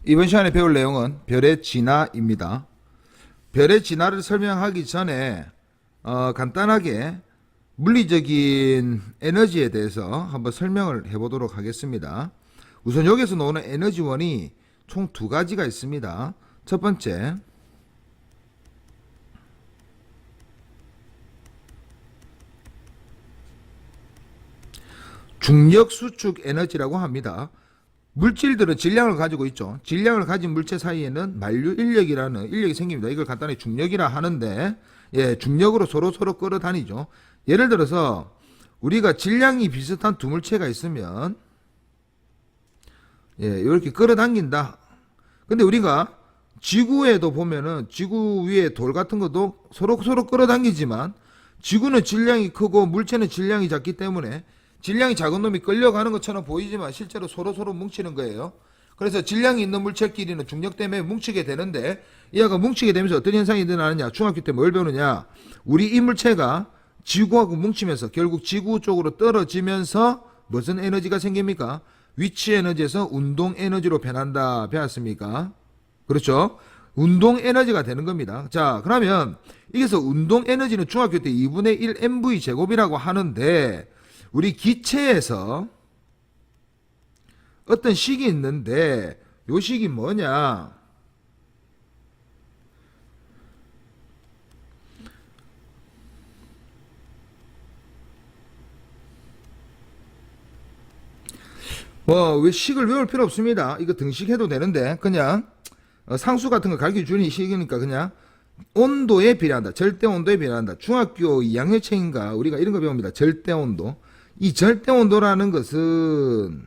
이번 시간에 배울 내용은 별의 진화입니다. 별의 진화를 설명하기 전에 간단하게 물리적인 에너지에 대해서 한번 설명을 해보도록 하겠습니다. 우선 여기서 나오는 에너지원이 총 두 가지가 있습니다. 첫 번째, 중력 수축 에너지라고 합니다. 물질들은 질량을 가지고 있죠. 질량을 가진 물체 사이에는 만류 인력이라는 인력이 생깁니다. 이걸 간단히 중력이라 하는데, 중력으로 서로 끌어다니죠. 예를 들어서 우리가 질량이 비슷한 두 물체가 있으면 이렇게 끌어당긴다. 근데 우리가 지구에도 보면은 지구 위에 돌 같은 것도 서로 끌어당기지만 지구는 질량이 크고 물체는 질량이 작기 때문에 질량이 작은 놈이 끌려가는 것처럼 보이지만 실제로 서로 뭉치는 거예요. 그래서 질량이 있는 물체끼리는 중력 때문에 뭉치게 되는데, 이하가 뭉치게 되면서 어떤 현상이 일어나느냐, 중학교 때 뭘 배우느냐, 우리 이 물체가 지구하고 뭉치면서 결국 지구 쪽으로 떨어지면서 무슨 에너지가 생깁니까? 위치 에너지에서 운동 에너지로 변한다. 배웠습니까? 그렇죠? 운동 에너지가 되는 겁니다. 자, 그러면 여기서 운동 에너지는 중학교 때 2분의 1 mv 제곱이라고 하는데, 우리 기체에서 어떤 식이 있는데 요 식이 뭐냐, 왜 식을 외울 필요 없습니다. 이거 등식해도 되는데 그냥 상수 같은 거 가르쳐주는 식이니까 그냥 온도에 비례한다. 절대 온도에 비례한다. 중학교 2학년 책인가 우리가 이런 거 배웁니다. 절대 온도. 이 절대 온도라는 것은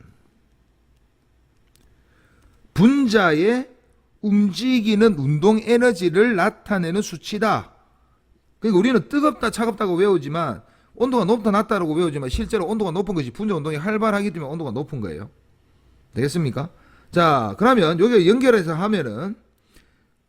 분자의 움직이는 운동 에너지를 나타내는 수치다. 그러니까 우리는 뜨겁다 차갑다고 외우지만, 온도가 높다 낮다라고 외우지만 실제로 온도가 높은 것이 분자 운동이 활발하기 때문에 온도가 높은 거예요. 되겠습니까? 자, 그러면 여기 연결해서 하면은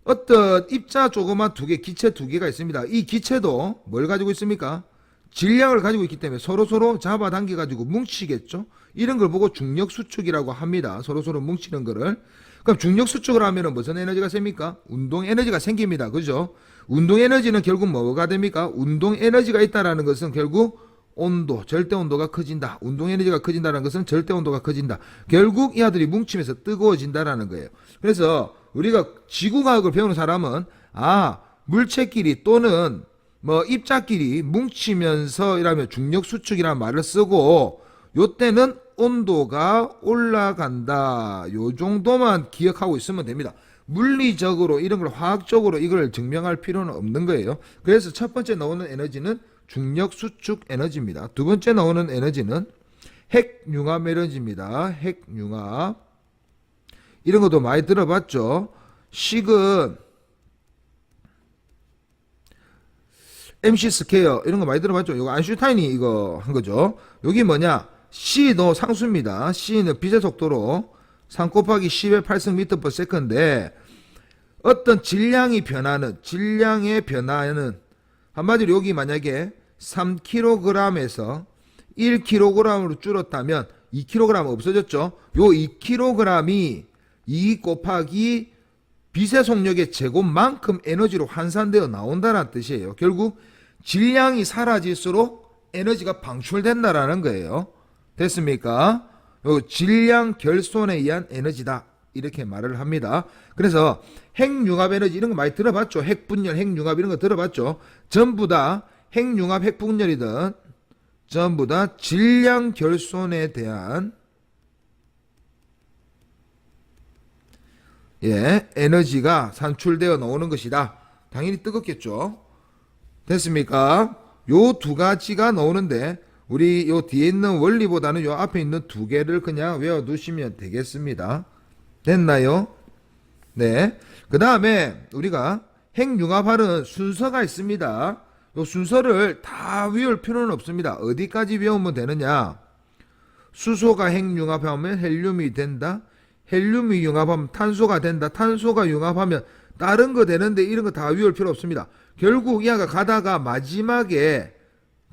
어떤 입자 조그만 두 개, 기체 두 개가 있습니다. 이 기체도 뭘 가지고 있습니까? 질량을 가지고 있기 때문에 서로 잡아당겨 가지고 뭉치겠죠. 이런 걸 보고 중력 수축이라고 합니다. 서로 뭉치는 거를. 그럼 중력 수축을 하면은 무슨 에너지가 생깁니까? 운동 에너지가 생깁니다. 그죠? 운동 에너지는 결국 뭐가 됩니까? 운동 에너지가 있다라는 것은 결국 온도, 절대 온도가 커진다. 운동 에너지가 커진다는 것은 절대 온도가 커진다. 결국 이 아들이 뭉치면서 뜨거워진다라는 거예요. 그래서 우리가 지구과학을 배우는 사람은 물체끼리 또는 입자끼리 뭉치면서 이라면 중력 수축이라는 말을 쓰고, 요때는 온도가 올라간다. 요 정도만 기억하고 있으면 됩니다. 물리적으로 이런 걸 화학적으로 이걸 증명할 필요는 없는 거예요. 그래서 첫 번째 나오는 에너지는 중력 수축 에너지입니다. 두 번째 나오는 에너지는 핵융합 에너지입니다. 핵융합. 이런 것도 많이 들어봤죠. 식은 MC 스퀘어 이런 거 많이 들어봤죠. 이거 아인슈타인이 이거 한 거죠. 여기 뭐냐? C도 상수입니다. C는 빛의 속도로 3 곱하기 10의 8승 미터 per second인데, 어떤 질량의 변화는 한마디로 여기 만약에 3kg에서 1kg으로 줄었다면 2kg 없어졌죠. 요 2kg이 2 곱하기 빛의 속력의 제곱만큼 에너지로 환산되어 나온다는 뜻이에요. 결국 질량이 사라질수록 에너지가 방출된다라는 거예요. 됐습니까? 요 질량 결손에 의한 에너지다. 이렇게 말을 합니다. 그래서 핵융합 에너지 이런 거 많이 들어봤죠. 핵분열, 핵융합 이런 거 들어봤죠. 전부 다 핵융합, 핵분열이든 전부 다 질량 결손에 대한 에너지가 산출되어 나오는 것이다. 당연히 뜨겁겠죠. 됐습니까? 요 두 가지가 나오는데 우리 요 뒤에 있는 원리보다는 요 앞에 있는 두 개를 그냥 외워두시면 되겠습니다. 됐나요? 네. 그 다음에 우리가 핵융합하는 순서가 있습니다. 요 순서를 다 외울 필요는 없습니다. 어디까지 외우면 되느냐? 수소가 핵융합하면 헬륨이 된다. 헬륨이 융합하면 탄소가 된다. 탄소가 융합하면 다른 거 되는데 이런 거 다 외울 필요 없습니다. 결국 이하가 가다가 마지막에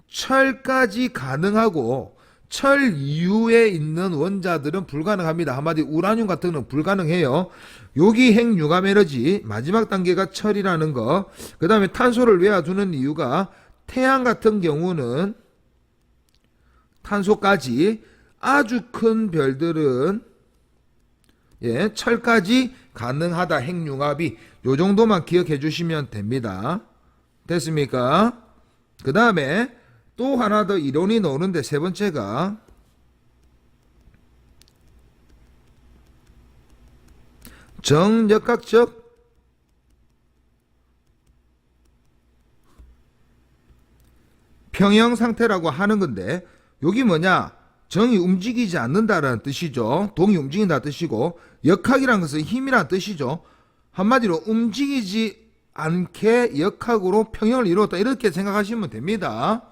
철까지 가능하고 철 이후에 있는 원자들은 불가능합니다. 한마디 우라늄 같은 건 불가능해요. 여기 핵융합 에너지 마지막 단계가 철이라는 거. 그 다음에 탄소를 외워두는 이유가 태양 같은 경우는 탄소까지 아주 큰 별들은 철까지 가능하다. 핵융합이 요 정도만 기억해 주시면 됩니다. 됐습니까? 그 다음에 또 하나 더 이론이 나오는데 세 번째가 정역학적 평형 상태라고 하는 건데 여기 뭐냐? 정이 움직이지 않는다라는 뜻이죠. 동이 움직인다 뜻이고 역학이라는 것은 힘이라는 뜻이죠. 한마디로 움직이지 않게 역학으로 평형을 이루었다 이렇게 생각하시면 됩니다.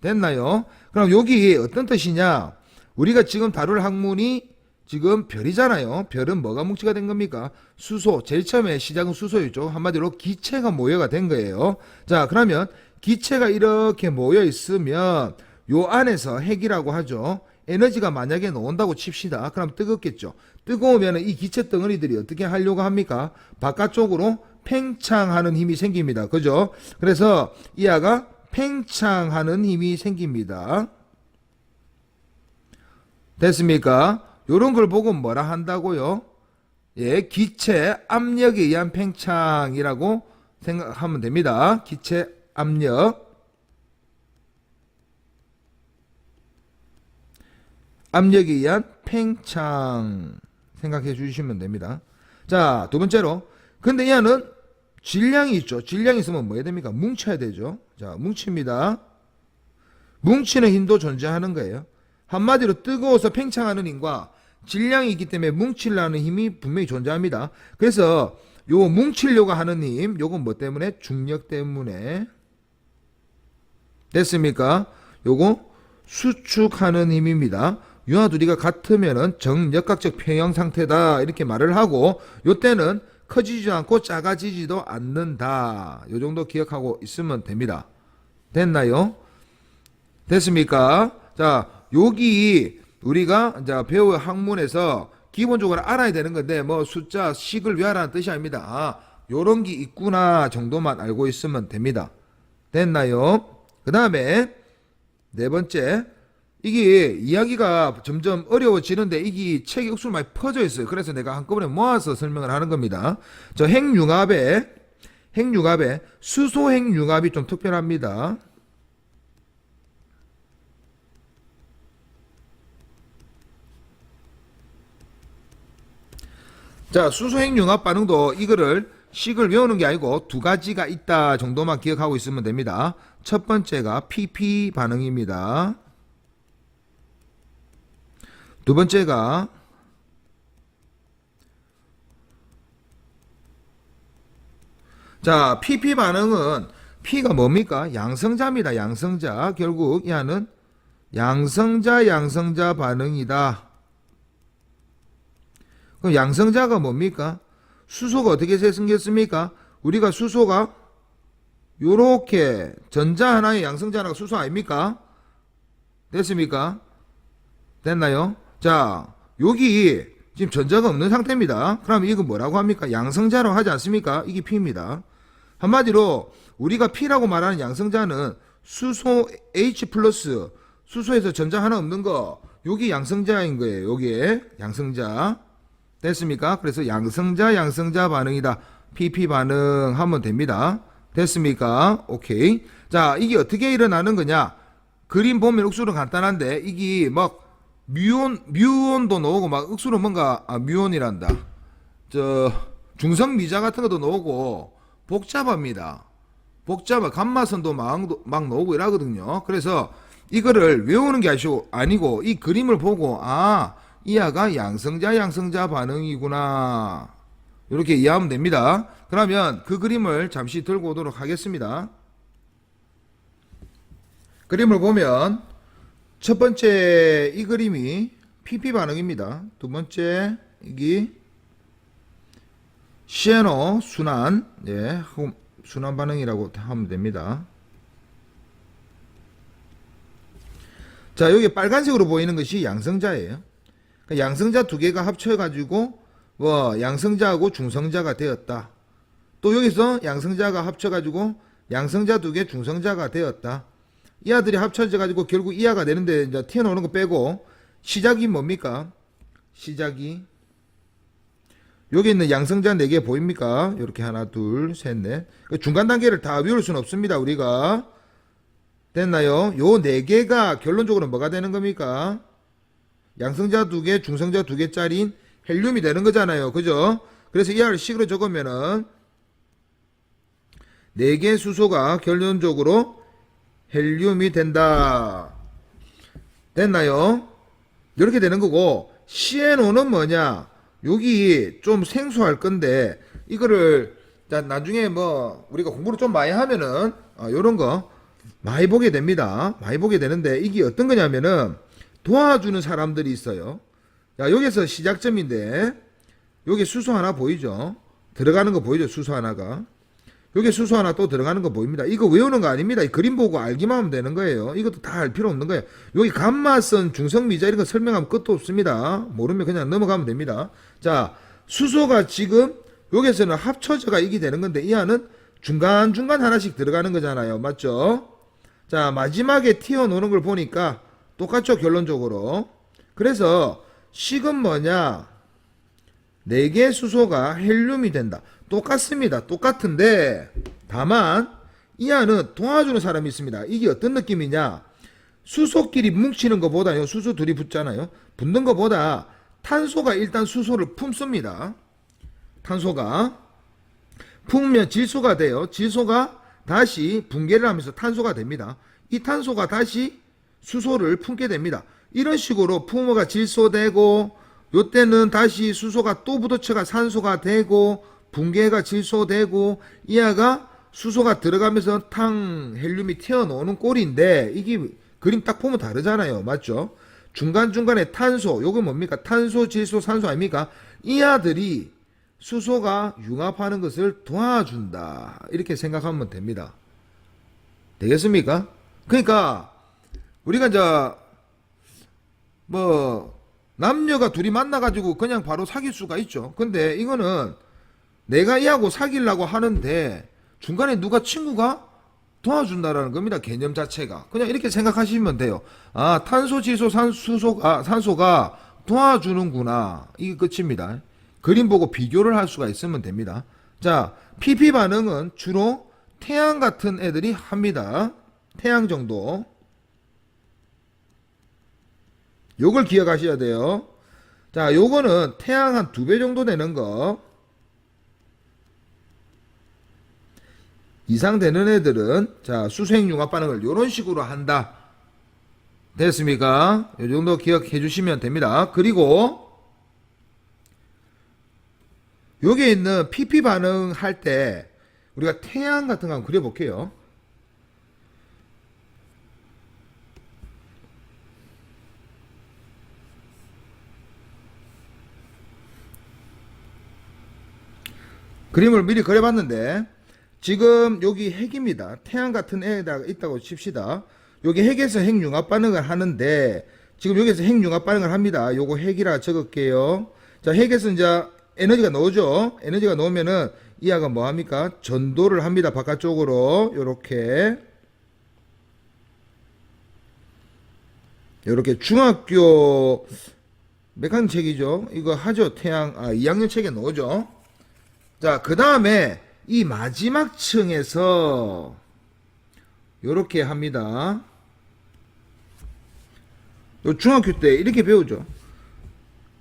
됐나요? 그럼 여기 어떤 뜻이냐? 우리가 지금 다룰 학문이 지금 별이잖아요. 별은 뭐가 뭉치가 된 겁니까? 수소. 제일 처음에 시작은 수소였죠. 한마디로 기체가 모여가 된 거예요. 자, 그러면 기체가 이렇게 모여 있으면 요 안에서 핵이라고 하죠. 에너지가 만약에 나온다고 칩시다. 그럼 뜨겁겠죠. 뜨거우면 이 기체 덩어리들이 어떻게 하려고 합니까? 바깥쪽으로 팽창하는 힘이 생깁니다. 그죠? 그래서 이 아가 팽창하는 힘이 생깁니다. 됐습니까? 요런 걸 보고 뭐라 한다고요? 기체 압력에 의한 팽창이라고 생각하면 됩니다. 기체 압력. 압력에 의한 팽창 생각해 주시면 됩니다. 자, 두 번째로 근데 얘는 질량이 있죠. 질량이 있으면 뭐 해야 됩니까? 뭉쳐야 되죠. 자, 뭉칩니다. 뭉치는 힘도 존재하는 거예요. 한마디로 뜨거워서 팽창하는 힘과 질량이 있기 때문에 뭉치려는 힘이 분명히 존재합니다. 그래서 요 뭉치려고 하는 힘, 요건 뭐 때문에? 중력 때문에. 됐습니까? 요거 수축하는 힘입니다. 유와 둘이가 같으면은 정역학적 평형 상태다 이렇게 말을 하고 요때는 커지지도 않고 작아지지도 않는다. 요 정도 기억하고 있으면 됩니다. 됐나요? 됐습니까? 자, 여기 우리가 이제 배우 학문에서 기본적으로 알아야 되는 건데 뭐 숫자 식을 외워라는 뜻이 아닙니다. 아, 요런 게 있구나 정도만 알고 있으면 됩니다. 됐나요? 그 다음에 네 번째, 이게 이야기가 점점 어려워지는데 이게 책에 억수로 많이 퍼져 있어요. 그래서 내가 한꺼번에 모아서 설명을 하는 겁니다. 저 핵융합에 수소 핵융합이 좀 특별합니다. 자, 수소 핵융합 반응도 이거를 식을 외우는 게 아니고 두 가지가 있다 정도만 기억하고 있으면 됩니다. 첫 번째가 PP 반응입니다. 두 번째가 자, PP 반응은 P가 뭡니까? 양성자입니다. 양성자. 결국 얘는 양성자 반응이다. 그럼 양성자가 뭡니까? 수소가 어떻게 생겼습니까? 우리가 수소가 요렇게 전자 하나에 양성자 하나가 수소 아닙니까? 됐습니까? 됐나요? 자, 여기 지금 전자가 없는 상태입니다. 그럼 이거 뭐라고 합니까? 양성자라고 하지 않습니까? 이게 P입니다. 한마디로 우리가 P라고 말하는 양성자는 수소 H 플러스 수소에서 전자 하나 없는 거 여기 양성자인 거예요. 여기에 양성자. 됐습니까? 그래서 양성자 반응이다. PP 반응 하면 됩니다. 됐습니까? 오케이. 자, 이게 어떻게 일어나는 거냐? 그림 보면 억수로 간단한데 이게 막 뮤온도 나오고 막 억수로 뭔가 뮤온이란다. 저 중성미자 같은 것도 나오고 복잡합니다. 복잡해. 감마선도 막 나오고 이러거든요. 그래서 이거를 외우는 게 아니고 이 그림을 보고 이 아가 양성자 반응이구나. 이렇게 이해하면 됩니다. 그러면 그 그림을 잠시 들고 오도록 하겠습니다. 그림을 보면 첫 번째 이 그림이 PP 반응입니다. 두 번째 이게 시에노 순환, 순환 반응이라고 하면 됩니다. 자, 여기 빨간색으로 보이는 것이 양성자예요. 그러니까 양성자 두 개가 합쳐가지고 뭐 양성자하고 중성자가 되었다. 또 여기서 양성자가 합쳐가지고 양성자 두 개 중성자가 되었다. 이 아들이 합쳐져가지고 결국 이하가 되는데 이제 튀어나오는 거 빼고 시작이 뭡니까? 시작이 여기 있는 양성자 4개 보입니까? 이렇게 하나, 둘, 셋, 넷. 중간 단계를 다 외울 수는 없습니다. 우리가 됐나요? 요 4개가 결론적으로 뭐가 되는 겁니까? 양성자 2개, 중성자 2개짜리인 헬륨이 되는 거잖아요. 그죠? 그래서 이 R을 식으로 적으면은 4개 수소가 결론적으로 헬륨이 된다. 됐나요? 이렇게 되는 거고, CNO는 뭐냐? 여기 좀 생소할 건데, 이거를 나중에 뭐 우리가 공부를 좀 많이 하면은 요런 거 많이 보게 됩니다. 많이 보게 되는데, 이게 어떤 거냐면은 도와주는 사람들이 있어요. 야, 여기서 시작점인데 여기 수소 하나 보이죠? 들어가는 거 보이죠? 수소 하나가. 여기 수소 하나 또 들어가는 거 보입니다. 이거 외우는 거 아닙니다. 이 그림 보고 알기만 하면 되는 거예요. 이것도 다 알 필요 없는 거예요. 여기 감마선, 중성미자 이런 거 설명하면 끝도 없습니다. 모르면 그냥 넘어가면 됩니다. 자, 수소가 지금 여기서는 합쳐져가 이게 되는 건데 이 안은 중간중간 하나씩 들어가는 거잖아요. 맞죠? 자, 마지막에 튀어나오는 걸 보니까 똑같죠, 결론적으로. 그래서 식은 뭐냐? 4개 수소가 헬륨이 된다. 똑같습니다. 똑같은데 다만 이 안은 도와주는 사람이 있습니다. 이게 어떤 느낌이냐? 수소끼리 뭉치는 것보다요. 수소 둘이 붙잖아요. 붙는 것보다 탄소가 일단 수소를 품습니다. 탄소가 품으면 질소가 돼요. 질소가 다시 분계를 하면서 탄소가 됩니다. 이 탄소가 다시 수소를 품게 됩니다. 이런 식으로 품어가 질소되고 요때는 다시 수소가 또 부딪혀가 산소가 되고 분계가 질소되고 이하가 수소가 들어가면서 탕 헬륨이 튀어나오는 꼴인데 이게 그림 딱 보면 다르잖아요. 맞죠? 중간중간에 탄소, 요거 뭡니까? 탄소, 질소, 산소 아닙니까? 이 아들이 수소가 융합하는 것을 도와준다. 이렇게 생각하면 됩니다. 되겠습니까? 그러니까 우리가 이제 뭐 남녀가 둘이 만나가지고 그냥 바로 사귈 수가 있죠. 근데 이거는 내가 이하고 사귀려고 하는데 중간에 누가 친구가 도와준다라는 겁니다. 개념 자체가. 그냥 이렇게 생각하시면 돼요. 아, 탄소, 질소, 산소가 도와주는구나. 이게 끝입니다. 그림 보고 비교를 할 수가 있으면 됩니다. 자, PP 반응은 주로 태양 같은 애들이 합니다. 태양 정도. 요걸 기억하셔야 돼요. 자, 요거는 태양 한 2배 정도 되는 거. 이상 되는 애들은 자, 수소핵 융합 반응을 요런 식으로 한다. 됐습니까? 요 정도 기억해 주시면 됩니다. 그리고 여기에 있는 PP 반응 할 때 우리가 태양 같은 거 한번 그려 볼게요. 그림을 미리 그려봤는데 지금 여기 핵입니다. 태양 같은 애에다가 있다고 칩시다. 여기 핵에서 핵융합 반응을 하는데 지금 여기서 핵융합 반응을 합니다. 요거 핵이라 적을게요. 자, 핵에서 이제 에너지가 나오죠. 에너지가 나오면은 이하가 뭐 합니까? 전도를 합니다. 바깥쪽으로 요렇게 중학교 몇 학년 책이죠? 이거 하죠. 태양 2학년 책에 나오죠. 자, 그 다음에 이 마지막 층에서 요렇게 합니다. 요 중학교 때 이렇게 배우죠.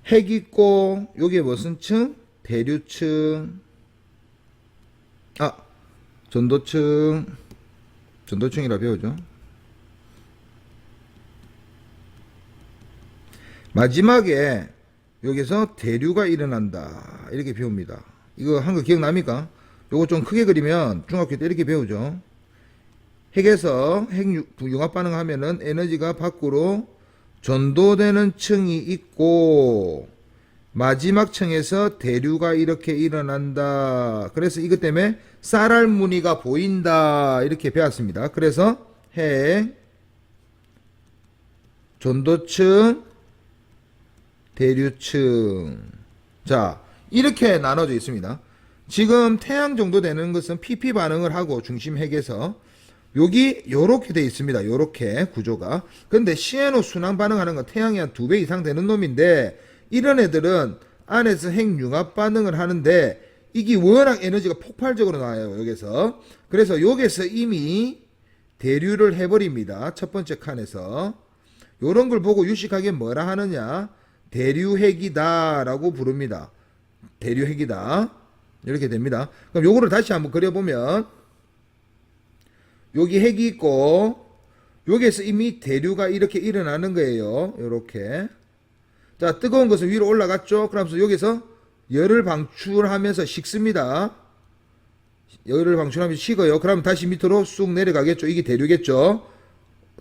핵 있고 요게 무슨 층? 대류층. 전도층이라 배우죠. 마지막에 여기서 대류가 일어난다. 이렇게 배웁니다. 이거 한 거 기억납니까? 요거 좀 크게 그리면 중학교 때 이렇게 배우죠. 핵에서 핵융합 반응하면은 에너지가 밖으로 전도되는 층이 있고 마지막 층에서 대류가 이렇게 일어난다. 그래서 이것 때문에 쌀알무늬가 보인다. 이렇게 배웠습니다. 그래서 핵 전도층, 대류층. 자, 이렇게 나눠져 있습니다. 지금 태양 정도 되는 것은 PP 반응을 하고 중심 핵에서 여기 요렇게 돼 있습니다. 요렇게 구조가. 근데 CNO 순환 반응하는 건 태양이 한 2배 이상 되는 놈인데 이런 애들은 안에서 핵융합 반응을 하는데 이게 워낙 에너지가 폭발적으로 나와요. 여기서. 그래서 여기서 이미 대류를 해버립니다. 첫 번째 칸에서. 요런 걸 보고 유식하게 뭐라 하느냐. 대류핵이다 라고 부릅니다. 대류핵이다. 이렇게 됩니다. 그럼 요거를 다시 한번 그려보면 여기 핵이 있고 여기에서 이미 대류가 이렇게 일어나는 거예요. 요렇게. 자, 뜨거운 것은 위로 올라갔죠. 그러면서 여기서 열을 방출하면서 식습니다. 열을 방출하면서 식어요. 그럼 다시 밑으로 쑥 내려가겠죠. 이게 대류겠죠.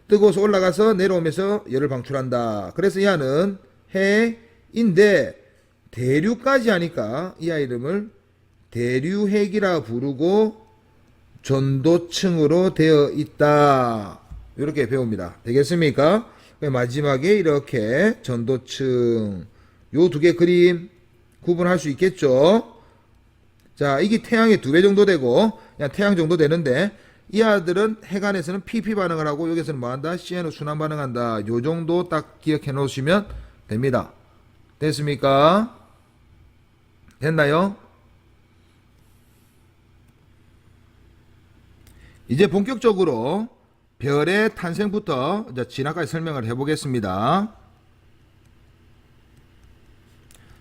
뜨거워서 올라가서 내려오면서 열을 방출한다. 그래서 이 아는 핵인데 대류까지 하니까 이 아 이름을 대류핵이라 부르고 전도층으로 되어 있다. 이렇게 배웁니다. 되겠습니까? 마지막에 이렇게 전도층 요 두 개 그림 구분할 수 있겠죠. 자, 이게 태양의 2배 정도 되고 그냥 태양 정도 되는데 이 아들은 핵 안에서는 PP 반응을 하고 여기서는 뭐한다? CNO 순환 반응한다. 요 정도 딱 기억해 놓으시면 됩니다. 됐습니까? 됐나요? 이제 본격적으로 별의 탄생부터 이제 진화까지 설명을 해보겠습니다.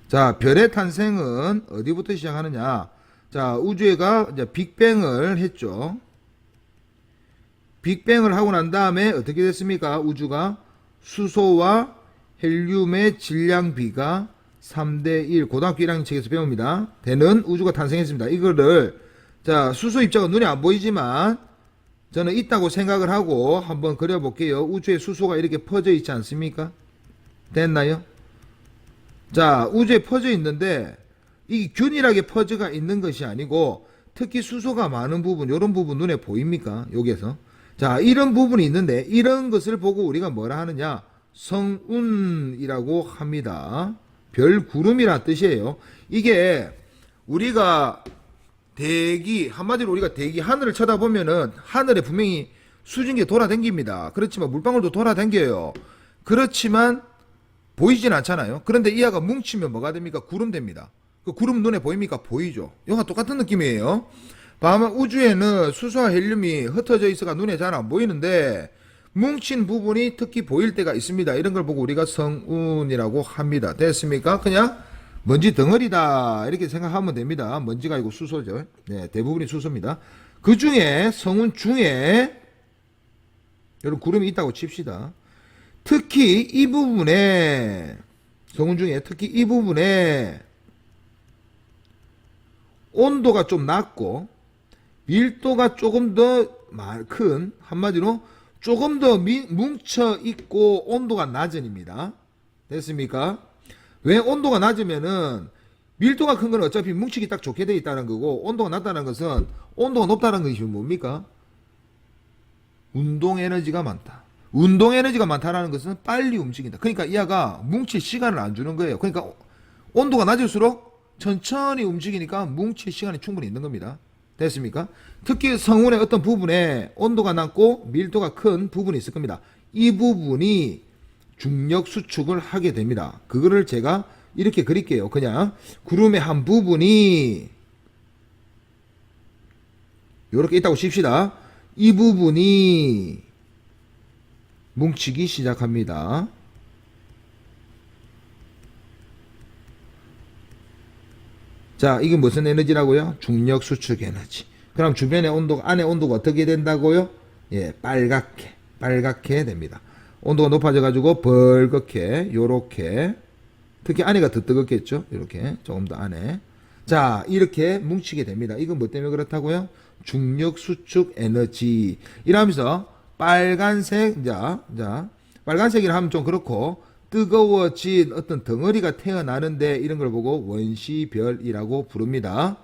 자, 별의 탄생은 어디부터 시작하느냐? 자, 우주가 이제 빅뱅을 했죠. 빅뱅을 하고 난 다음에 어떻게 됐습니까? 우주가 수소와 헬륨의 질량비가 3대1 고등학교 1학년 책에서 배웁니다. 되는 우주가 탄생했습니다. 이거를 자, 수소 입자가 눈에 안 보이지만 저는 있다고 생각을 하고 한번 그려볼게요. 우주에 수소가 이렇게 퍼져 있지 않습니까? 됐나요? 자, 우주에 퍼져 있는데 이 균일하게 퍼져가 있는 것이 아니고 특히 수소가 많은 부분, 이런 부분 눈에 보입니까? 여기에서. 자, 이런 부분이 있는데 이런 것을 보고 우리가 뭐라 하느냐? 성운이라고 합니다. 별 구름이란 뜻이에요. 이게 우리가 대기, 한마디로 우리가 대기 하늘을 쳐다보면은 하늘에 분명히 수증기 돌아다닙니다. 그렇지만 물방울도 돌아다녀요. 그렇지만 보이진 않잖아요. 그런데 이 아가 뭉치면 뭐가 됩니까? 구름 됩니다. 그 구름 눈에 보입니까? 보이죠. 이거와 똑같은 느낌이에요. 다만 우주에는 수소와 헬륨이 흩어져 있어가 눈에 잘 안 보이는데 뭉친 부분이 특히 보일 때가 있습니다. 이런 걸 보고 우리가 성운이라고 합니다. 됐습니까? 그냥 먼지 덩어리다 이렇게 생각하면 됩니다. 먼지가 아니고 수소죠. 네, 대부분이 수소입니다. 그 중에 성운 중에 여러분 구름이 있다고 칩시다. 특히 이 부분에 성운 중에 특히 이 부분에 온도가 좀 낮고 밀도가 조금 더 큰, 한마디로 조금 더 뭉쳐 있고 온도가 낮은입니다. 됐습니까? 왜 온도가 낮으면은 밀도가 큰 건 어차피 뭉치기 딱 좋게 되어 있다는 거고 온도가 낮다는 것은 온도가 높다는 것이 뭡니까? 운동 에너지가 많다. 운동 에너지가 많다라는 것은 빨리 움직인다. 그러니까 이 아가 뭉칠 시간을 안 주는 거예요. 그러니까 온도가 낮을수록 천천히 움직이니까 뭉칠 시간이 충분히 있는 겁니다. 됐습니까? 특히 성운의 어떤 부분에 온도가 낮고 밀도가 큰 부분이 있을 겁니다. 이 부분이 중력 수축을 하게 됩니다. 그거를 제가 이렇게 그릴게요. 그냥 구름의 한 부분이 이렇게 있다고 칩시다. 이 부분이 뭉치기 시작합니다. 자, 이게 무슨 에너지라고요? 중력 수축 에너지. 그럼 주변의 온도가, 안의 온도가 어떻게 된다고요? 예, 빨갛게 됩니다. 온도가 높아져가지고 벌겋게, 요렇게. 특히 안에가 더 뜨겁겠죠? 이렇게, 조금 더 안에. 자, 이렇게 뭉치게 됩니다. 이건 뭐 때문에 그렇다고요? 중력 수축 에너지. 이러면서 빨간색, 자, 빨간색이라 하면 좀 그렇고, 뜨거워진 어떤 덩어리가 태어나는데 이런 걸 보고 원시별이라고 부릅니다.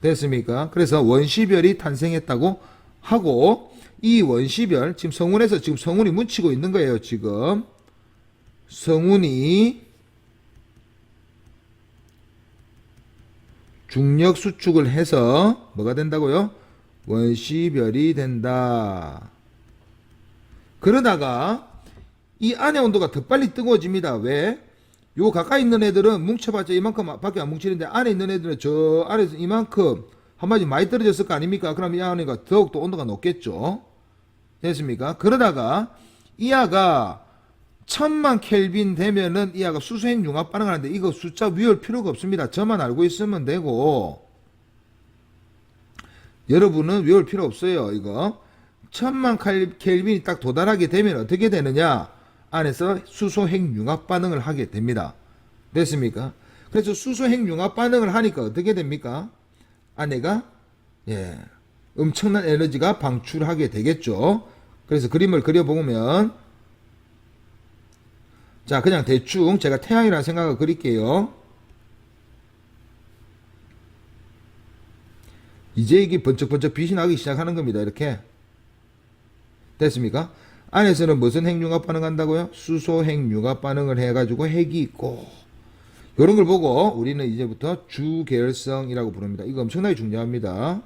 됐습니까? 그래서 원시별이 탄생했다고 하고 이 원시별 지금 성운에서 지금 성운이 뭉치고 있는 거예요. 지금 성운이 중력 수축을 해서 뭐가 된다고요? 원시별이 된다. 그러다가 이 안의 온도가 더 빨리 뜨거워집니다. 왜? 요 가까이 있는 애들은 뭉쳐봤자 이만큼 밖에 안 뭉치는데 안에 있는 애들은 저 아래에서 이만큼 한마디 많이 떨어졌을 거 아닙니까? 그럼 이 안에가 더욱더 온도가 높겠죠. 됐습니까? 그러다가 이 아가 1000만 켈빈 되면은 이 아가 수소핵 융합 반응을 하는데 이거 숫자 외울 필요가 없습니다. 저만 알고 있으면 되고 여러분은 외울 필요 없어요. 이거 1000만 켈빈이 딱 도달하게 되면 어떻게 되느냐? 안에서 수소핵 융합 반응을 하게 됩니다. 됐습니까? 그래서 수소핵 융합 반응을 하니까 어떻게 됩니까? 안에가 엄청난 에너지가 방출하게 되겠죠. 그래서 그림을 그려보면 자 그냥 대충 제가 태양이라는 생각을 그릴게요. 이제 이게 번쩍번쩍 빛이 나기 시작하는 겁니다. 이렇게 됐습니까? 안에서는 무슨 핵융합 반응한다고요? 수소 핵융합 반응을 해가지고 핵이 있고 이런 걸 보고 우리는 이제부터 주계열성이라고 부릅니다. 이거 엄청나게 중요합니다.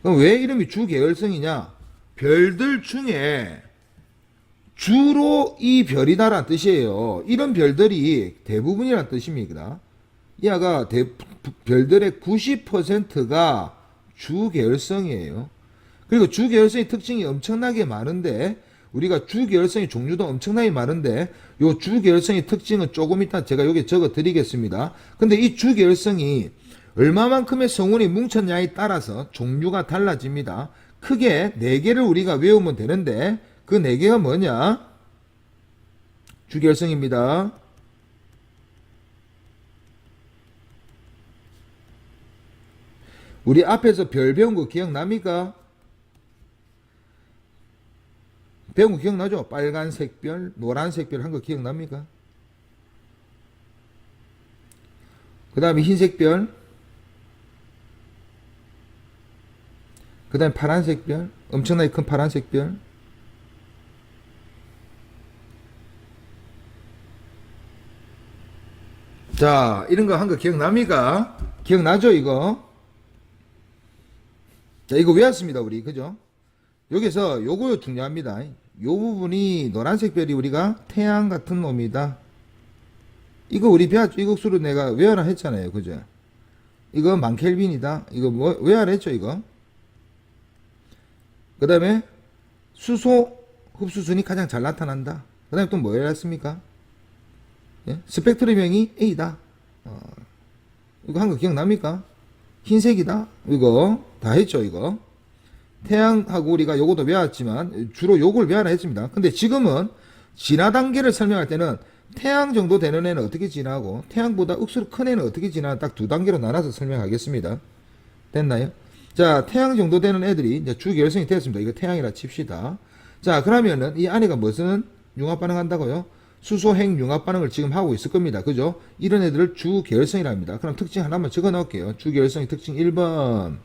그럼 왜 이름이 주계열성이냐? 별들 중에 주로 이 별이다라는 뜻이에요. 이런 별들이 대부분이라는 뜻입니다. 이 아가 별들의 90%가 주계열성이에요. 그리고 주계열성의 특징이 엄청나게 많은데 우리가 주계열성의 종류도 엄청나게 많은데 요 주계열성의 특징은 조금 이따 제가 여기 적어 드리겠습니다. 근데 이 주계열성이 얼마만큼의 성운이 뭉쳤냐에 따라서 종류가 달라집니다. 크게 4개를 우리가 외우면 되는데 그 4개가 뭐냐? 주계열성입니다. 우리 앞에서 별 배운 거 기억납니까? 배운 거 기억나죠? 빨간색 별, 노란색 별 한 거 기억납니까? 그 다음에 흰색 별, 그 다음에 파란색 별, 엄청나게 큰 파란색 별. 자, 이런 거 한 거 기억납니까? 기억나죠, 이거? 자, 이거 외웠습니다, 우리. 그죠? 여기서 요거 중요합니다. 요 부분이 노란색 별이 우리가 태양 같은 놈이다. 이거 우리 배웠죠? 이국수로 내가 외워라 했잖아요. 그죠? 이거 만켈빈이다. 이거 뭐, 외워라 했죠, 이거? 그 다음에 수소 흡수순이 가장 잘 나타난다. 그 다음에 또 뭐 외웠습니까? 예? 스펙트럼형이 A다. 이거 한 거 기억납니까? 흰색이다. 이거 다 했죠, 이거. 태양하고 우리가 요것도 외웠지만 주로 요걸 외워라 했습니다. 근데 지금은 진화 단계를 설명할 때는 태양 정도 되는 애는 어떻게 진화하고 태양보다 억수로 큰 애는 어떻게 진화하는 딱 2단계로 나눠서 설명하겠습니다. 됐나요? 자, 태양 정도 되는 애들이 이제 주계열성이 됐습니다. 이거 태양이라 칩시다. 자, 그러면은 이 안에가 무슨 융합 반응한다고요? 수소핵 융합 반응을 지금 하고 있을 겁니다. 그죠? 이런 애들을 주계열성이라 합니다. 그럼 특징 하나만 적어 넣을게요. 주계열성의 특징 1번.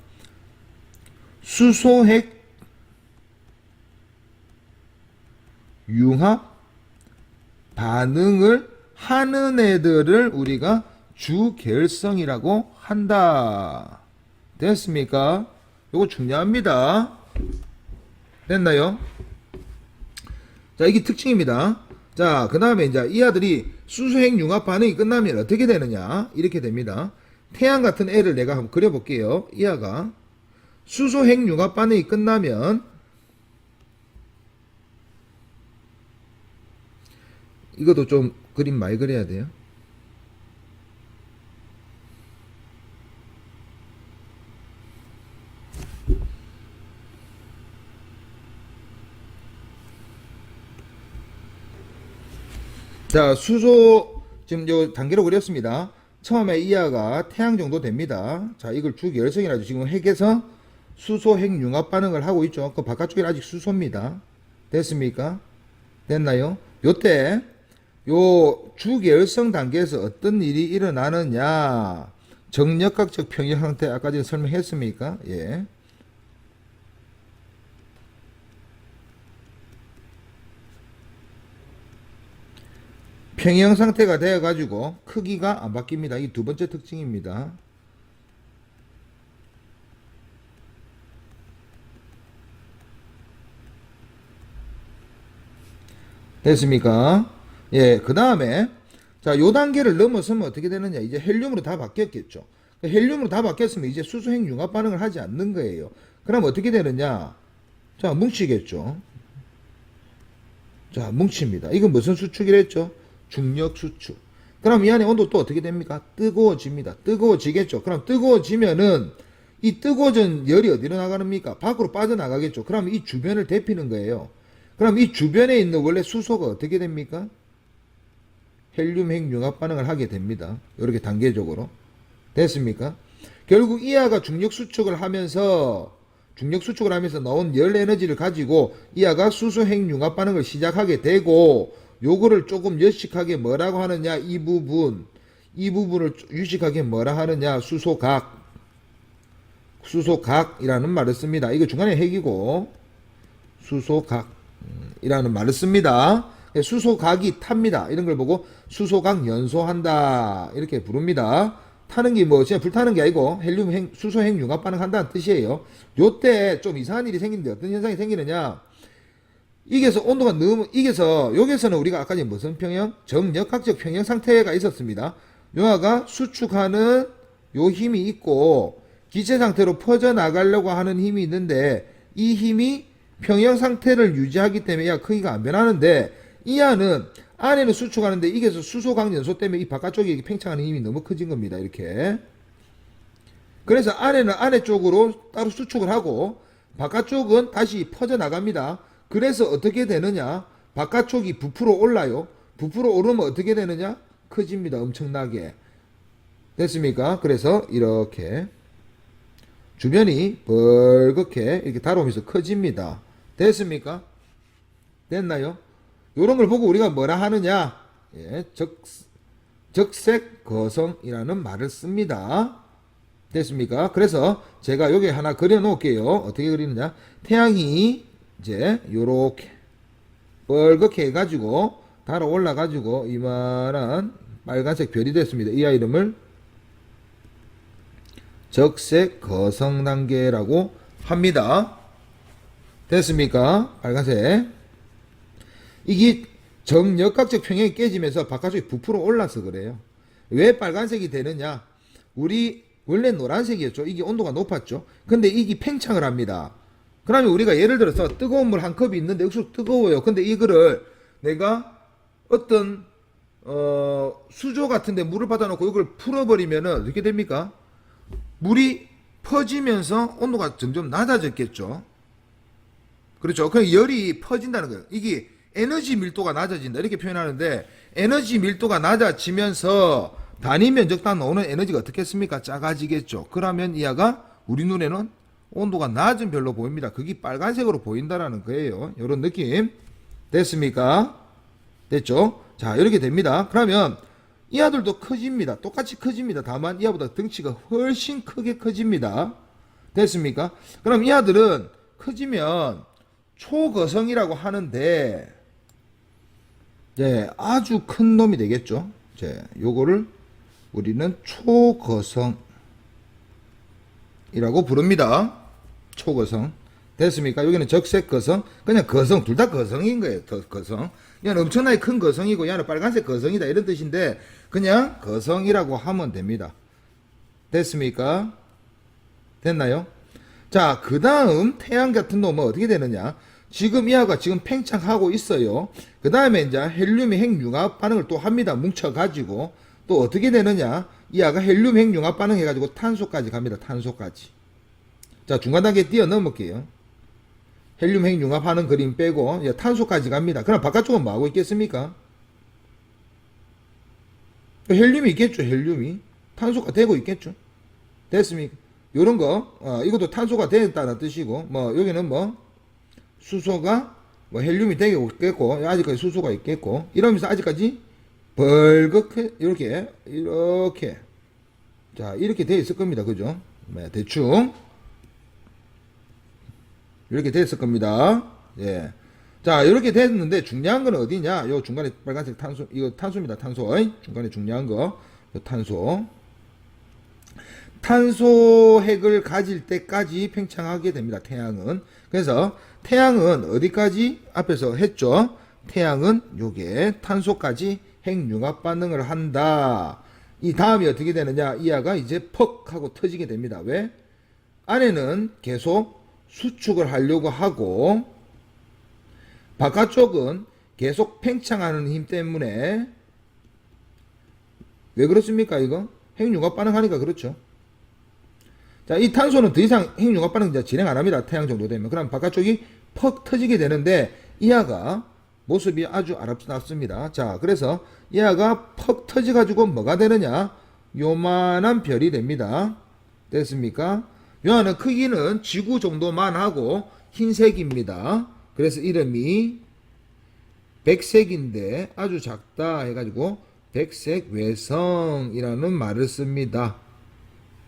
수소핵 융합 반응을 하는 애들을 우리가 주계열성이라고 한다. 됐습니까? 이거 중요합니다. 됐나요? 자, 이게 특징입니다. 자, 그 다음에 이제 이 아들이 수소핵 융합 반응이 끝나면 어떻게 되느냐? 이렇게 됩니다. 태양 같은 애를 내가 한번 그려볼게요. 이 아가 수소핵 융합 반응이 끝나면 이것도 좀 그림 많이 그려야 돼요. 자, 수소 지금 요 단계로 그렸습니다. 처음에 이하가 태양 정도 됩니다. 자, 이걸 주계열성이라죠. 지금 핵에서 수소 핵 융합 반응을 하고 있죠. 그 바깥쪽이 아직 수소입니다. 됐습니까? 됐나요? 요때 요 주계열성 단계에서 어떤 일이 일어나느냐? 정력각적 평형 형태 아까 전에 설명했습니까? 예. 평형 상태가 되어 가지고 크기가 안 바뀝니다. 이 두 번째 특징입니다. 됐습니까? 예, 그 다음에 자, 요 단계를 넘어서면 어떻게 되느냐? 이제 헬륨으로 다 바뀌었겠죠. 헬륨으로 다 바뀌었으면 이제 수소핵 융합 반응을 하지 않는 거예요. 그럼 어떻게 되느냐? 자, 뭉치겠죠. 자, 뭉칩니다. 이건 무슨 수축이랬죠? 중력 수축. 그럼 이 안에 온도 또 어떻게 됩니까? 뜨거워집니다. 뜨거워지겠죠. 그럼 뜨거워지면은 이 뜨거워진 열이 어디로 나가는입니까? 밖으로 빠져나가겠죠. 그럼 이 주변을 데피는 거예요. 그럼 이 주변에 있는 원래 수소가 어떻게 됩니까? 헬륨 핵 융합 반응을 하게 됩니다. 이렇게 단계적으로. 됐습니까? 결국 이하가 중력 수축을 하면서 나온 열 에너지를 가지고 이하가 수소 핵 융합 반응을 시작하게 되고, 요거를 조금 여식하게 뭐라고 하느냐? 이 부분을 유식하게 뭐라 하느냐? 수소각이라는 말을 씁니다. 이거 중간에 핵이고 수소각이라는 말을 씁니다. 수소각이 탑니다. 이런 걸 보고 수소각 연소한다 이렇게 부릅니다. 타는 게 뭐 그냥 불타는 게 아니고 수소 핵 융합 반응한다는 뜻이에요. 요때 좀 이상한 일이 생기는데 어떤 현상이 생기느냐? 이게서 온도가 너무 여기서는 우리가 아까 무슨 평형? 정역학적 평형 상태가 있었습니다. 요하가 수축하는 요 힘이 있고 기체 상태로 퍼져나가려고 하는 힘이 있는데, 이 힘이 평형 상태를 유지하기 때문에 야 크기가 안 변하는데, 이하는 안에는 수축하는데 이게서 수소각 연소 때문에 이 바깥쪽에 팽창하는 힘이 너무 커진 겁니다. 이렇게. 그래서 안에는 안에 쪽으로 따로 수축을 하고 바깥쪽은 다시 퍼져나갑니다. 그래서 어떻게 되느냐? 바깥쪽이 부풀어 올라요. 부풀어 오르면 어떻게 되느냐? 커집니다. 엄청나게. 됐습니까? 그래서 이렇게 주변이 벌겋게 이렇게 달아오면서 커집니다. 됐습니까? 됐나요? 이런 걸 보고 우리가 뭐라 하느냐? 예, 적색 거성이라는 말을 씁니다. 됐습니까? 그래서 제가 여기 하나 그려 놓을게요. 어떻게 그리느냐? 태양이 이제 요렇게 벌겋게 해가지고 달아 올라가지고 이만한 빨간색 별이 됐습니다. 이 이름을 적색 거성 단계라고 합니다. 됐습니까? 빨간색. 이게 정역학적 평형이 깨지면서 바깥쪽이 부풀어 올라서 그래요. 왜 빨간색이 되느냐? 우리 원래 노란색이었죠. 이게 온도가 높았죠. 근데 이게 팽창을 합니다. 그러면 우리가 예를 들어서 뜨거운 물 한 컵이 있는데 육수 뜨거워요. 근데 이거를 내가 어떤 수조 같은데 물을 받아놓고 이걸 풀어버리면은 어떻게 됩니까? 물이 퍼지면서 온도가 점점 낮아졌겠죠. 그렇죠. 그 열이 퍼진다는 거예요. 이게 에너지 밀도가 낮아진다 이렇게 표현하는데, 에너지 밀도가 낮아지면서 단위 면적당 나오는 에너지가 어떻겠습니까? 작아지겠죠. 그러면 이하가 우리 눈에는 온도가 낮은 별로 보입니다. 그게 빨간색으로 보인다라는 거예요. 이런 느낌. 됐습니까? 됐죠? 자, 이렇게 됩니다. 그러면 이 아들도 커집니다. 똑같이 커집니다. 다만 이 아보다 덩치가 훨씬 크게 커집니다. 됐습니까? 그럼 이 아들은 커지면 초거성이라고 하는데, 네, 아주 큰 놈이 되겠죠. 이제 요거를 우리는 초거성이라고 부릅니다. 초거성. 됐습니까? 여기는 적색 거성, 그냥 거성, 둘 다 거성인 거예요. 거성. 얘는 엄청나게 큰 거성이고 얘는 빨간색 거성이다 이런 뜻인데 그냥 거성이라고 하면 됩니다. 됐습니까? 됐나요? 자, 그 다음 태양 같은 놈은 어떻게 되느냐? 지금 이하가 지금 팽창하고 있어요. 그 다음에 이제 헬륨이 핵융합 반응을 또 합니다. 뭉쳐가지고 또 어떻게 되느냐? 이하가 헬륨 핵융합 반응 해가지고 탄소까지 갑니다. 탄소까지. 자, 중간 단계 뛰어넘을게요. 헬륨 핵융합 하는 그림 빼고 탄소까지 갑니다. 그럼 바깥쪽은 뭐 하고 있겠습니까? 헬륨이 있겠죠. 헬륨이 탄소가 되고 있겠죠. 됐습니까? 요런 거 이것도 탄소가 되었다는 뜻이고, 뭐 여기는 뭐 수소가 뭐 헬륨이 되고 있겠고, 아직까지 수소가 있겠고, 이러면서 아직까지 벌겋게 이렇게 자 이렇게 되어 있을 겁니다. 그죠? 네, 대충 이렇게 됐을 겁니다. 예. 자, 이렇게 됐는데 중요한 건 어디냐? 요 중간에 빨간색 탄소, 이거 탄소입니다. 탄소. 중간에 중요한 거. 요 탄소. 탄소 핵을 가질 때까지 팽창하게 됩니다. 태양은. 그래서 태양은 어디까지? 앞에서 했죠. 태양은 요게 탄소까지 핵융합 반응을 한다. 이 다음이 어떻게 되느냐? 이하가 이제 퍽 하고 터지게 됩니다. 왜? 안에는 계속 수축을 하려고 하고 바깥쪽은 계속 팽창하는 힘 때문에 왜 그렇습니까? 이거 핵융합 반응하니까 그렇죠. 자, 이 탄소는 더 이상 핵융합 반응 진행 안 합니다. 태양 정도 되면. 그럼 바깥쪽이 퍽 터지게 되는데 이하가 모습이 아주 아름답습니다. 자, 그래서 이하가 퍽 터져가지고 뭐가 되느냐? 요만한 별이 됩니다. 됐습니까? 요하는 크기는 지구 정도만 하고 흰색입니다. 그래서 이름이 백색인데 아주 작다 해가지고 백색 외성이라는 말을 씁니다.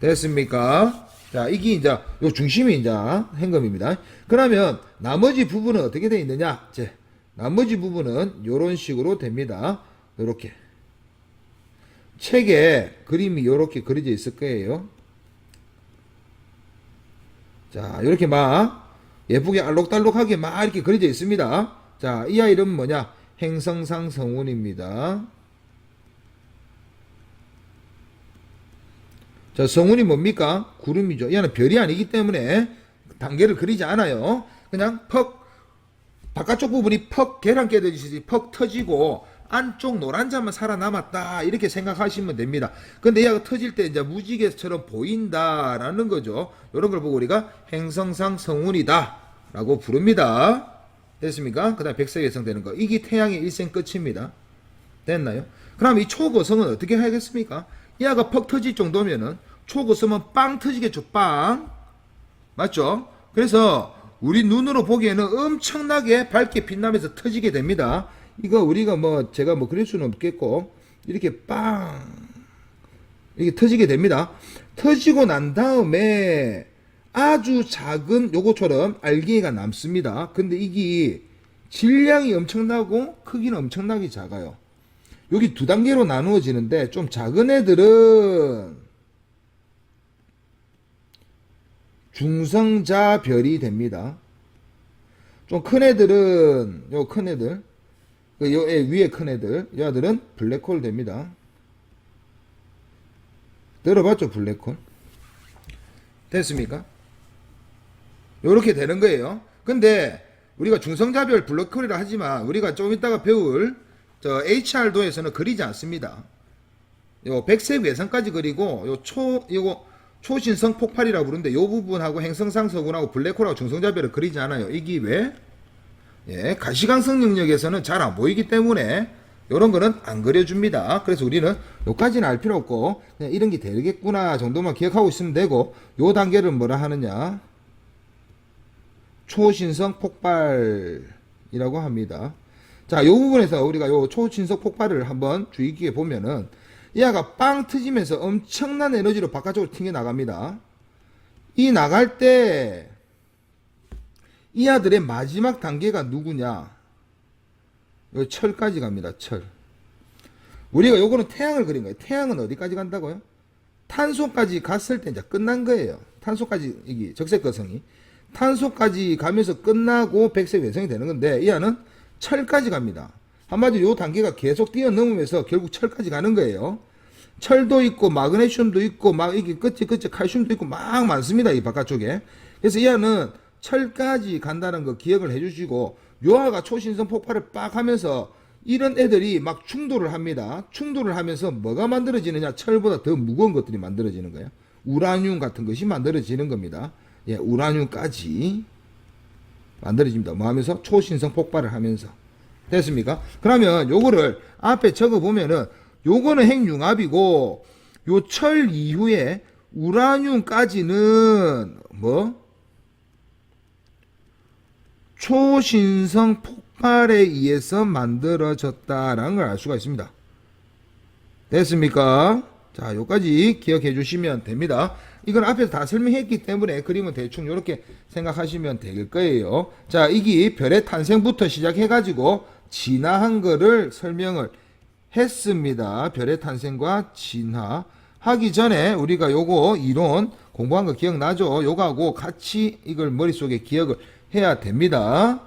됐습니까? 자, 이게 이제 요 중심이 이제 행검입니다. 그러면 나머지 부분은 어떻게 되어 있느냐? 제 나머지 부분은 요런 식으로 됩니다. 요렇게 책에 그림이 요렇게 그려져 있을 거예요. 자, 이렇게 막 예쁘게 알록달록하게 막 이렇게 그려져 있습니다. 자, 이 아이 이름은 뭐냐? 행성상 성운입니다. 자, 성운이 뭡니까? 구름이죠. 얘는 별이 아니기 때문에 단계를 그리지 않아요. 그냥 퍽 바깥쪽 부분이 퍽 계란 깨듯이 퍽 터지고 안쪽 노란 자만 살아남았다 이렇게 생각하시면 됩니다. 근데 얘가 터질 때 이제 무지개처럼 보인다라는 거죠. 이런 걸 보고 우리가 행성상 성운이다 라고 부릅니다. 됐습니까? 그 다음에 백색 예성되는 거. 이게 태양의 일생 끝입니다. 됐나요? 그럼 이 초고성은 어떻게 하겠습니까? 얘가 퍽 터질 정도면은 초고성은 빵 터지겠죠. 빵. 맞죠? 그래서 우리 눈으로 보기에는 엄청나게 밝게 빛나면서 터지게 됩니다. 이거 우리가 뭐 제가 뭐 그릴 수는 없겠고 이렇게 빵 이렇게 터지게 됩니다. 터지고 난 다음에 아주 작은 요거처럼 알갱이가 남습니다. 근데 이게 질량이 엄청나고 크기는 엄청나게 작아요. 여기 두 단계로 나누어지는데 좀 작은 애들은 중성자별이 됩니다. 좀 큰 애들은 요 큰 애들 요 위에 큰 애들 얘들은 블랙홀 됩니다. 들어봤죠? 블랙홀 됐습니까? 요렇게 되는 거예요. 근데 우리가 중성자별 블랙홀이라 하지만 우리가 좀 이따가 배울 저 HR도에서는 그리지 않습니다. 요 백색 외선까지 그리고 요거 초신성 폭발이라고 부르는데 요 부분하고 행성상 서군하고 블랙홀하고 중성자별을 그리지 않아요. 이게 왜? 예, 가시광선 영역에서는 잘 안 보이기 때문에 요런 거는 안 그려줍니다. 그래서 우리는 요까지는 알 필요 없고 그냥 이런 게 되겠구나 정도만 기억하고 있으면 되고 요 단계를 뭐라 하느냐? 초신성 폭발이라고 합니다. 자, 요 부분에서 우리가 요 초신성 폭발을 한번 주의 깊게 보면은 얘가 빵 터지면서 엄청난 에너지로 바깥쪽으로 튕겨 나갑니다. 이 나갈 때 이 아들의 마지막 단계가 누구냐? 요 철까지 갑니다. 철. 우리가 요거는 태양을 그린 거예요. 태양은 어디까지 간다고요? 탄소까지 갔을 때 이제 끝난 거예요. 탄소까지 이게 적색 거성이 탄소까지 가면서 끝나고 백색 외성이 되는 건데 이 안은 철까지 갑니다. 한마디로 요 단계가 계속 뛰어넘으면서 결국 철까지 가는 거예요. 철도 있고 마그네슘도 있고 막 이게 끝이 칼슘도 있고 막 많습니다. 이 바깥쪽에. 그래서 이 안은 철까지 간다는 거 기억을 해주시고 요하가 초신성 폭발을 빡 하면서 이런 애들이 막 충돌을 합니다. 충돌을 하면서 뭐가 만들어지느냐? 철보다 더 무거운 것들이 만들어지는 거예요. 우라늄 같은 것이 만들어지는 겁니다. 예, 우라늄까지 만들어집니다. 뭐 하면서? 초신성 폭발을 하면서. 됐습니까? 그러면 요거를 앞에 적어 보면은 요거는 핵융합이고 요 철 이후에 우라늄까지는 뭐? 초신성 폭발에 의해서 만들어졌다라는 걸 알 수가 있습니다. 됐습니까? 자, 요까지 기억해 주시면 됩니다. 이건 앞에서 다 설명했기 때문에 그림은 대충 이렇게 생각하시면 될 거예요. 자, 이게 별의 탄생부터 시작해가지고 진화한 거를 설명을 했습니다. 별의 탄생과 진화. 하기 전에 우리가 요거 이론 공부한 거 기억나죠? 요거하고 같이 이걸 머릿속에 기억을 해야 됩니다.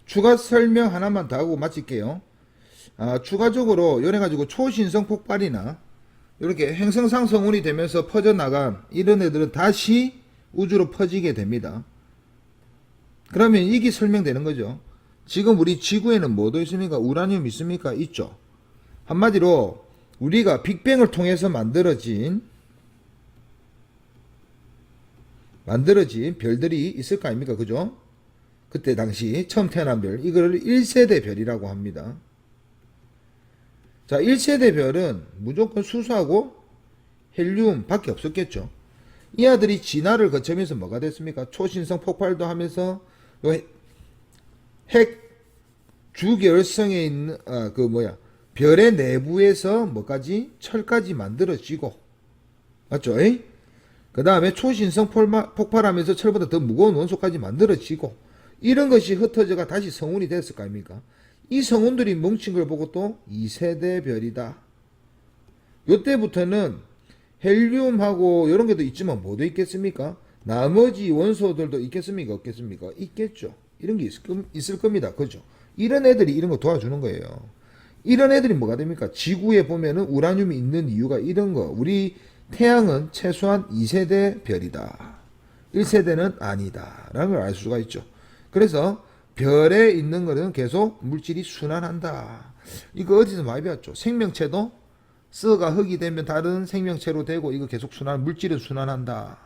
추가 설명 하나만 더 하고 마칠게요. 추가적으로 이래가지고 초신성 폭발이나 이렇게 행성상성운이 되면서 퍼져나간 이런 애들은 다시 우주로 퍼지게 됩니다. 그러면 이게 설명되는 거죠. 지금 우리 지구에는 뭐도 있습니까? 우라늄 있습니까? 있죠. 한마디로 우리가 빅뱅을 통해서 만들어진 별들이 있을 거 아닙니까? 그죠? 그때 당시 처음 태어난 별, 이걸 1세대 별이라고 합니다. 자, 1세대 별은 무조건 수소하고 헬륨 밖에 없었겠죠. 이 아들이 진화를 거치면서 뭐가 됐습니까? 초신성 폭발도 하면서 핵 주결성에 있는 별의 내부에서 뭐까지 철까지 만들어지고, 맞죠? 그 다음에 초신성 폭발하면서 철보다 더 무거운 원소까지 만들어지고, 이런 것이 흩어져가 다시 성운이 됐을 거 아닙니까? 이 성운들이 뭉친 걸 보고 또 2세대 별이다. 요때부터는 헬륨하고 이런 게도 있지만 뭐도 있겠습니까? 나머지 원소들도 있겠습니까? 없겠습니까? 있겠죠. 이런 게 있을 겁니다. 그죠? 이런 애들이 이런 거 도와주는 거예요. 이런 애들이 뭐가 됩니까? 지구에 보면은 우라늄이 있는 이유가 이런 거. 우리 태양은 최소한 2세대 별이다. 1세대는 아니다. 라는 걸 알 수가 있죠. 그래서 별에 있는 거는 계속 물질이 순환한다. 이거 어디서 많이 배웠죠? 생명체도 썩가 흙이 되면 다른 생명체로 되고 이거 계속 물질은 순환한다.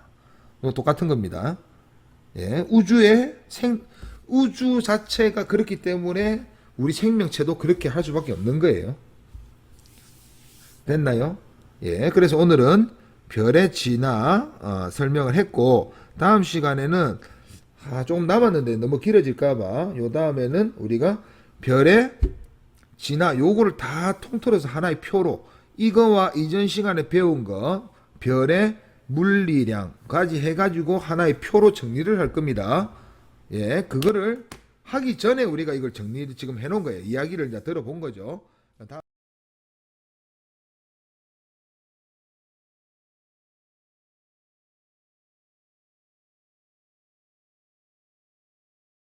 이거 똑같은 겁니다. 예, 우주 자체가 그렇기 때문에 우리 생명체도 그렇게 할 수밖에 없는 거예요. 됐나요? 예, 그래서 오늘은 별의 진화 설명을 했고, 다음 시간에는 조금 남았는데 너무 길어질까봐 요 다음에는 우리가 별의 진화 요거를 다 통틀어서 하나의 표로 이거와 이전 시간에 배운 거 별의 물리량까지 해가지고 하나의 표로 정리를 할 겁니다. 예, 그거를 하기 전에 우리가 이걸 정리를 지금 해놓은 거예요. 이야기를 이제 들어본 거죠.